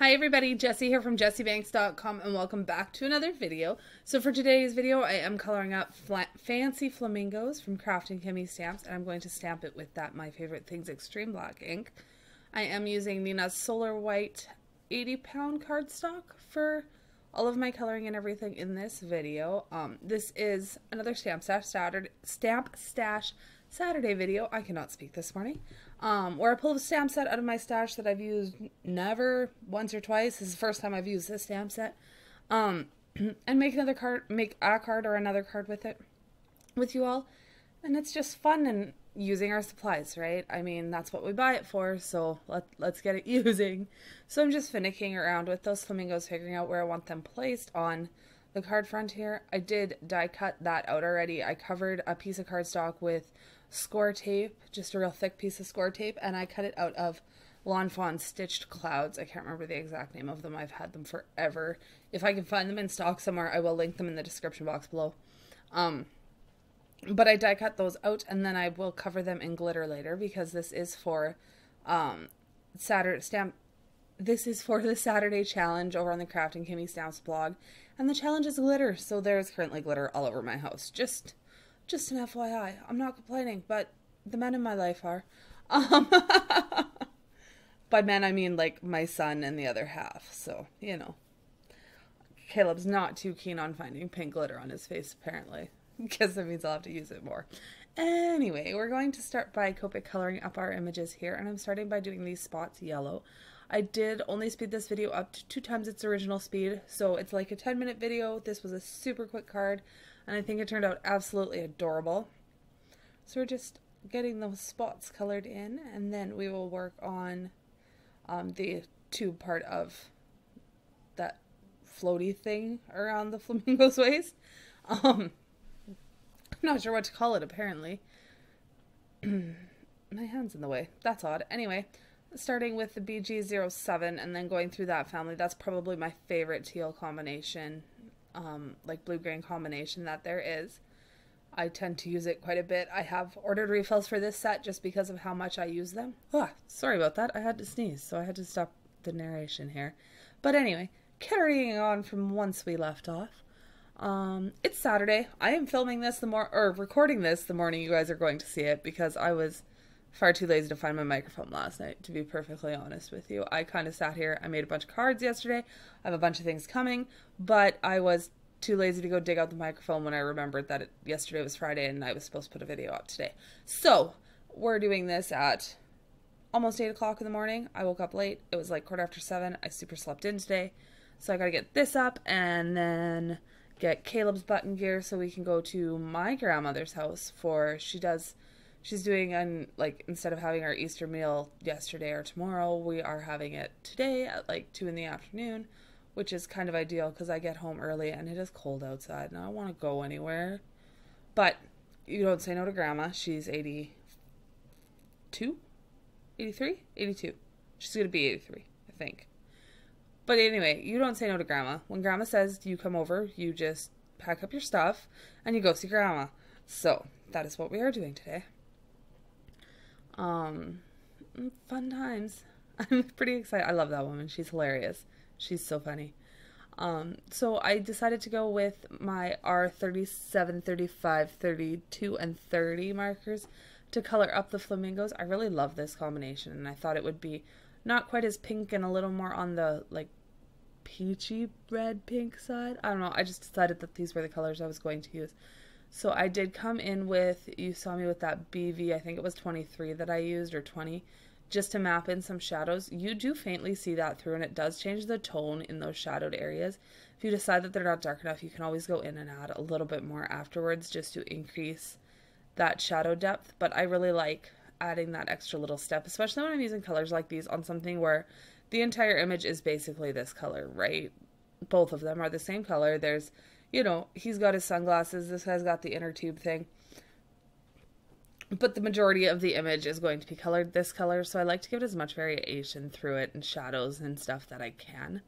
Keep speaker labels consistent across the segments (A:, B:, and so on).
A: Hi everybody, Jessie here from jessiebanks.com and welcome back to another video. So for today's video, I am coloring up Fancy Flamingos from Kraftin Kimmie stamps, and I'm going to stamp it with that My Favorite Things Extreme Black ink. I am using Nina's Solar White 80-pound cardstock for all of my coloring and everything in this video. This is another Stamp Stash Saturday video. I cannot speak this morning. Where I pulled a stamp set out of my stash that I've used never once or twice. This is the first time I've used this stamp set. And make a card or another card with it, with you all. And it's just fun and using our supplies, right? I mean, that's what we buy it for, so let's get it using. So I'm just finicking around with those flamingos, figuring out where I want them placed on the card front here. I did die cut that out already. I covered a piece of cardstock with score tape, just a real thick piece of score tape, and I cut it out of Lawn Fawn Stitched Clouds. I can't remember the exact name of them. I've had them forever. If I can find them in stock somewhere, I will link them in the description box below. But I die cut those out, and then I will cover them in glitter later, because this is for This is for the Saturday challenge over on the Kraftin Kimmie Stamps blog, and the challenge is glitter, so there's currently glitter all over my house. Just an FYI. I'm not complaining, but the men in my life are. By men, I mean like my son and the other half, so, you know. Caleb's not too keen on finding pink glitter on his face, apparently. Guess that means I'll have to use it more. Anyway, we're going to start by Copic coloring up our images here, and I'm starting by doing these spots yellow. I did only speed this video up to 2 times its original speed, so it's like a 10-minute video. This was a super quick card, and I think it turned out absolutely adorable. So we're just getting those spots colored in, and then we will work on the tube part of that floaty thing around the flamingo's waist. I'm not sure what to call it, apparently. My hand's in the way. That's odd. Anyway, starting with the BG07 and then going through that family. That's probably my favorite teal combination, like blue-green combination that there is. I tend to use it quite a bit. I have ordered refills for this set just because of how much I use them. Oh, sorry about that. I had to sneeze, so I had to stop the narration here. But anyway, carrying on from once we left off. It's Saturday. I am filming this recording this the morning you guys are going to see it, because I was far too lazy to find my microphone last night, to be perfectly honest with you. I kind of sat here. I made a bunch of cards yesterday. I have a bunch of things coming, but I was too lazy to go dig out the microphone when I remembered that yesterday was Friday and I was supposed to put a video up today. So we're doing this at almost 8 o'clock in the morning. I woke up late. It was like 7:15. I super slept in today. So I got to get this up and then get Caleb's button gear so we can go to my grandmother's house for, she's doing instead of having our Easter meal yesterday or tomorrow, we are having it today at like 2 in the afternoon, which is kind of ideal because I get home early and it is cold outside and I don't want to go anywhere. But you don't say no to Grandma. She's 82? 83? 82. She's going to be 83, I think. But anyway, you don't say no to Grandma. When Grandma says you come over, you just pack up your stuff and you go see Grandma. So that is what we are doing today. Fun times. I'm pretty excited. I love that woman. She's hilarious. She's so funny. So I decided to go with my R37, 35, 32, and 30 markers to color up the flamingos. I really love this combination, and I thought it would be not quite as pink and a little more on the like peachy red pink side. I don't know. I just decided that these were the colors I was going to use. So I did come in with, you saw me with that BV, I think it was 23 that I used, or 20, just to map in some shadows. You do faintly see that through, and it does change the tone in those shadowed areas. If you decide that they're not dark enough, you can always go in and add a little bit more afterwards just to increase that shadow depth. But I really like adding that extra little step, especially when I'm using colors like these on something where the entire image is basically this color, right? Both of them are the same color. There's, you know, he's got his sunglasses, this guy's got the inner tube thing, but the majority of the image is going to be colored this color, so I like to give it as much variation through it and shadows and stuff that I can.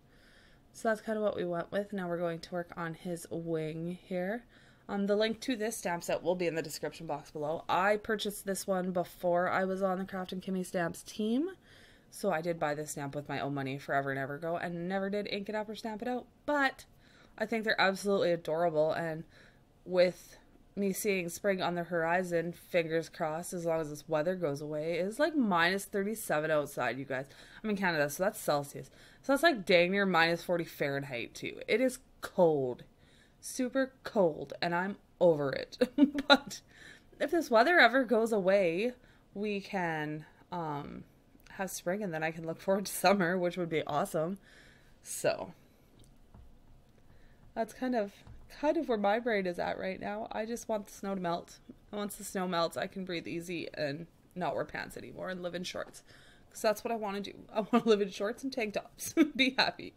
A: So that's kind of what we went with. Now we're going to work on his wing here. The link to this stamp set will be in the description box below. I purchased this one before I was on the Kraftin Kimmie Stamps team, So I did buy this stamp with my own money forever and ever ago and never did ink it up or stamp it out. But I think they're absolutely adorable, and with me seeing spring on the horizon, fingers crossed, as long as this weather goes away. It's like minus 37 outside, you guys. I'm in Canada, so that's Celsius. So that's like dang near minus 40 Fahrenheit too. It is cold. Super cold, and I'm over it. But if this weather ever goes away, we can have spring, and then I can look forward to summer, which would be awesome. So that's kind of where my brain is at right now. I just want the snow to melt. And once the snow melts, I can breathe easy and not wear pants anymore and live in shorts. Because that's what I want to do. I want to live in shorts and tank tops. Be happy.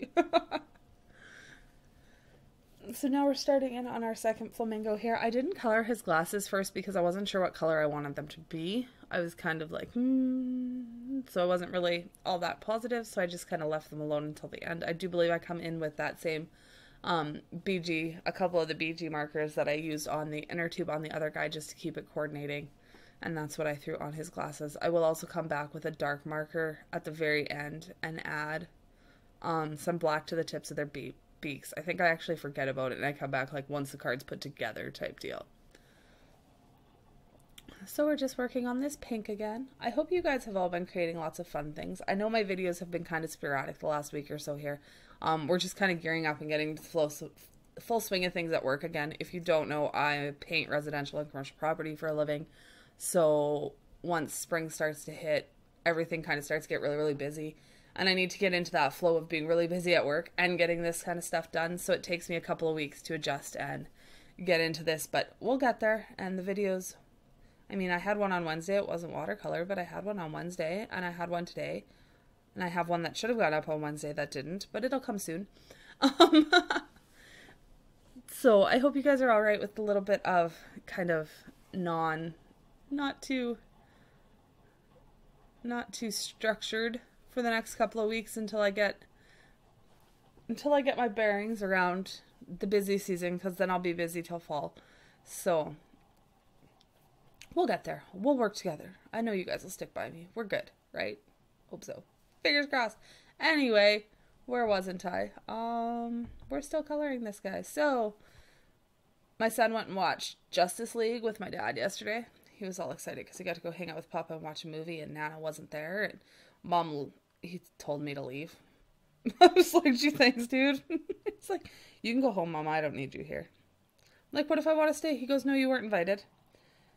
A: So now we're starting in on our second flamingo here. I didn't color his glasses first because I wasn't sure what color I wanted them to be. I was kind of like, so I wasn't really all that positive, so I just kind of left them alone until the end. I do believe I come in with that same BG, a couple of the BG markers that I used on the inner tube on the other guy just to keep it coordinating, and that's what I threw on his glasses. I will also come back with a dark marker at the very end and add some black to the tips of their beaks. I think I actually forget about it and I come back like once the card's put together type deal. So we're just working on this pink again. I hope you guys have all been creating lots of fun things. I know my videos have been kind of sporadic the last week or so here. We're just kind of gearing up and getting the full swing of things at work again. If you don't know, I paint residential and commercial property for a living. So once spring starts to hit, everything kind of starts to get really, really busy. And I need to get into that flow of being really busy at work and getting this kind of stuff done. So it takes me a couple of weeks to adjust and get into this, but we'll get there. And the videos, I mean, I had one on Wednesday. It wasn't watercolor, but I had one on Wednesday and I had one today. And I have one that should have gone up on Wednesday that didn't, but it'll come soon. So I hope you guys are all right with the little bit of kind of not too structured for the next couple of weeks until I get my bearings around the busy season, because then I'll be busy till fall. So we'll get there. We'll work together. I know you guys will stick by me. We're good, right? Hope so. Fingers crossed. Anyway, where wasn't I? We're still coloring this guy. So my son went and watched Justice League with my dad yesterday. He was all excited because he got to go hang out with Papa and watch a movie, and Nana wasn't there, and Mom, he told me to leave. I was like, gee, thanks, dude. It's like, you can go home, Mom. I don't need you here. I'm like, what if I want to stay? He goes, no, you weren't invited.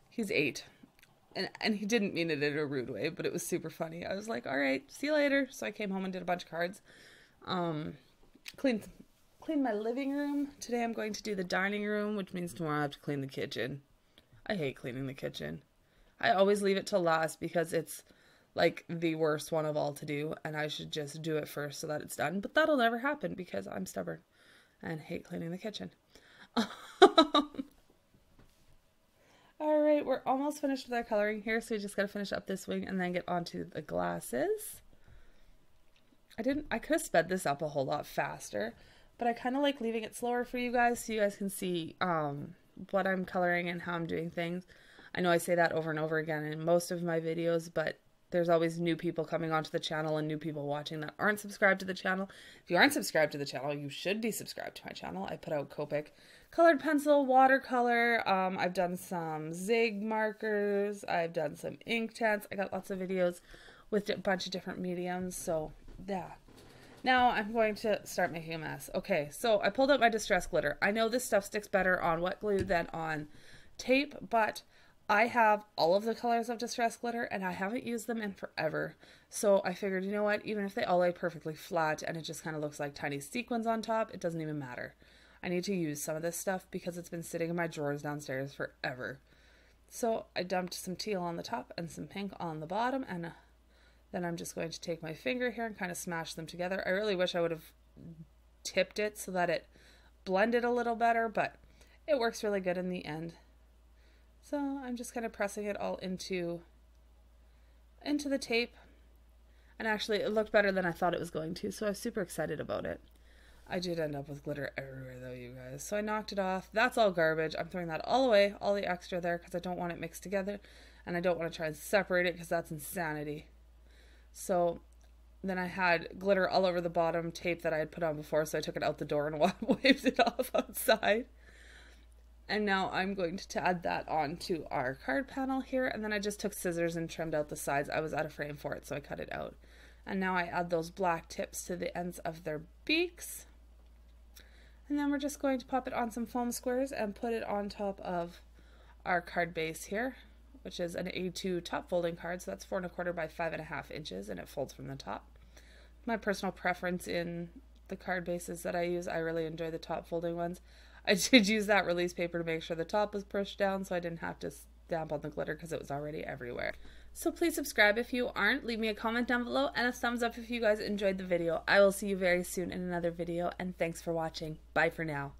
A: He's 8. And he didn't mean it in a rude way, but it was super funny. I was like, all right, see you later. So I came home and did a bunch of cards. Cleaned my living room. Today I'm going to do the dining room, which means tomorrow I have to clean the kitchen. I hate cleaning the kitchen. I always leave it till last because it's like the worst one of all to do, and I should just do it first so that it's done. But that'll never happen because I'm stubborn and hate cleaning the kitchen. Alright, we're almost finished with our coloring here, so we just gotta finish up this wing and then get onto the glasses. I could have sped this up a whole lot faster, but I kind of like leaving it slower for you guys so you guys can see what I'm coloring and how I'm doing things. I know I say that over and over again in most of my videos, but there's always new people coming onto the channel and new people watching that aren't subscribed to the channel. If you aren't subscribed to the channel, you should be subscribed to my channel. I put out Copic colored pencil, watercolor. I've done some zig markers. I've done some ink tints. I got lots of videos with a bunch of different mediums. So yeah. Now I'm going to start making a mess. Okay, so I pulled out my distress glitter. I know this stuff sticks better on wet glue than on tape, but I have all of the colors of distress glitter and I haven't used them in forever. So I figured, you know what, even if they all lay perfectly flat and it just kind of looks like tiny sequins on top, it doesn't even matter. I need to use some of this stuff because it's been sitting in my drawers downstairs forever. So I dumped some teal on the top and some pink on the bottom, and then I'm just going to take my finger here and kind of smash them together. I really wish I would have tipped it so that it blended a little better, but it works really good in the end. So I'm just kind of pressing it all into the tape. And actually it looked better than I thought it was going to, so I was super excited about it. I did end up with glitter everywhere though, you guys. So I knocked it off. That's all garbage. I'm throwing that all away, all the extra there, because I don't want it mixed together. And I don't want to try and separate it because that's insanity. So Then I had glitter all over the bottom, tape that I had put on before, so I took it out the door and wiped it off outside. And now I'm going to add that onto our card panel here, and then I just took scissors and trimmed out the sides. I was out of frame for it, so I cut it out. And now I add those black tips to the ends of their beaks. And then we're just going to pop it on some foam squares and put it on top of our card base here, which is an A2 top folding card, so that's 4 1/4 by 5.5 inches, and it folds from the top. My personal preference in the card bases that I use, I really enjoy the top folding ones. I did use that release paper to make sure the top was pushed down so I didn't have to stamp on the glitter because it was already everywhere. So please subscribe if you aren't, leave me a comment down below, and a thumbs up if you guys enjoyed the video. I will see you very soon in another video, and thanks for watching. Bye for now.